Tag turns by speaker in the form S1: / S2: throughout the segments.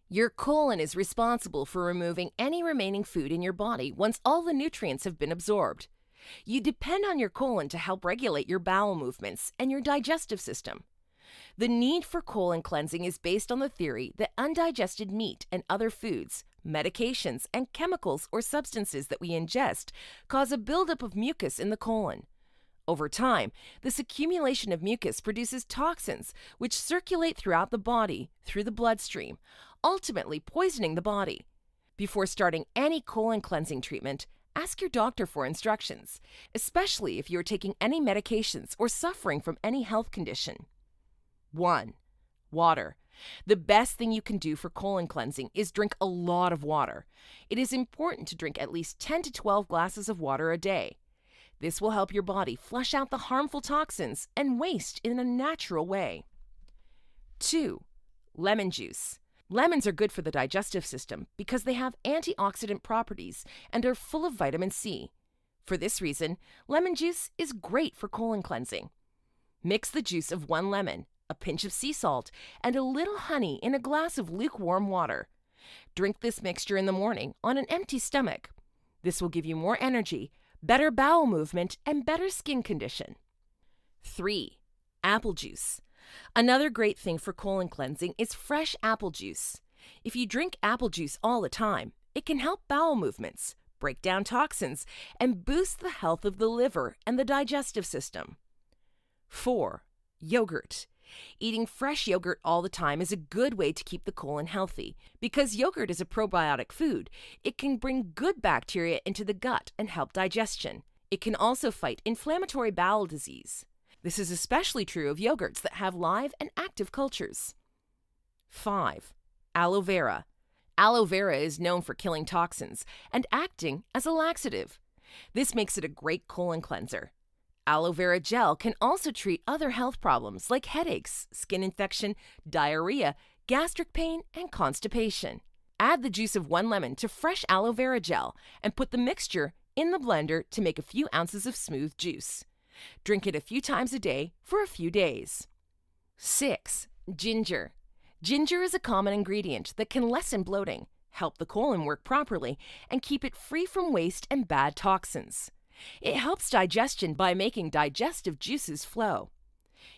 S1: Your colon is responsible for removing any remaining food in your body once all the nutrients have been absorbed. You depend on your colon to help regulate your bowel movements and your digestive system. The need for colon cleansing is based on the theory that undigested meat and other foods, medications, and chemicals or substances that we ingest cause a buildup of mucus in the colon. Over time, this accumulation of mucus produces toxins which circulate throughout the body through the bloodstream, ultimately poisoning the body. Before starting any colon cleansing treatment, ask your doctor for instructions, especially if you are taking any medications or suffering from any health condition. 1. Water. The best thing you can do for colon cleansing is drink a lot of water. It is important to drink at least 10 to 12 glasses of water a day. This will help your body flush out the harmful toxins and waste in a natural way. 2. Lemon juice. Lemons are good for the digestive system because they have antioxidant properties and are full of vitamin C. For this reason, lemon juice is great for colon cleansing. Mix the juice of 1 lemon, a pinch of sea salt, and a little honey in a glass of lukewarm water. Drink this mixture in the morning on an empty stomach. This will give you more energy, better bowel movement, and better skin condition. 3. Apple juice. Another great thing for colon cleansing is fresh apple juice. If you drink apple juice all the time, it can help bowel movements, break down toxins, and boost the health of the liver and the digestive system. 4. Yogurt. Eating fresh yogurt all the time is a good way to keep the colon healthy. Because yogurt is a probiotic food, it can bring good bacteria into the gut and help digestion. It can also fight inflammatory bowel disease. This is especially true of yogurts that have live and active cultures. 5. Aloe vera. Aloe vera is known for killing toxins and acting as a laxative. This makes it a great colon cleanser. Aloe vera gel can also treat other health problems like headaches, skin infection, diarrhea, gastric pain, and constipation. Add the juice of 1 lemon to fresh aloe vera gel and put the mixture in the blender to make a few ounces of smooth juice. Drink it a few times a day for a few days. 6. Ginger. Ginger is a common ingredient that can lessen bloating, help the colon work properly, and keep it free from waste and bad toxins. It helps digestion by making digestive juices flow.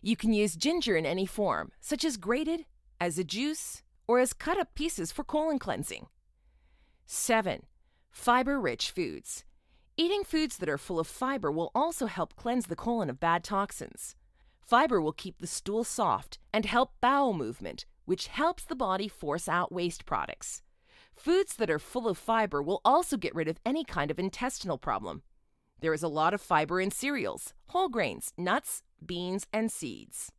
S1: You can use ginger in any form, such as grated, as a juice, or as cut-up pieces for colon cleansing. 7. Fiber-rich foods. Eating foods that are full of fiber will also help cleanse the colon of bad toxins. Fiber will keep the stool soft and help bowel movement, which helps the body force out waste products. Foods that are full of fiber will also get rid of any kind of intestinal problem. There is a lot of fiber in cereals, whole grains, nuts, beans, and seeds.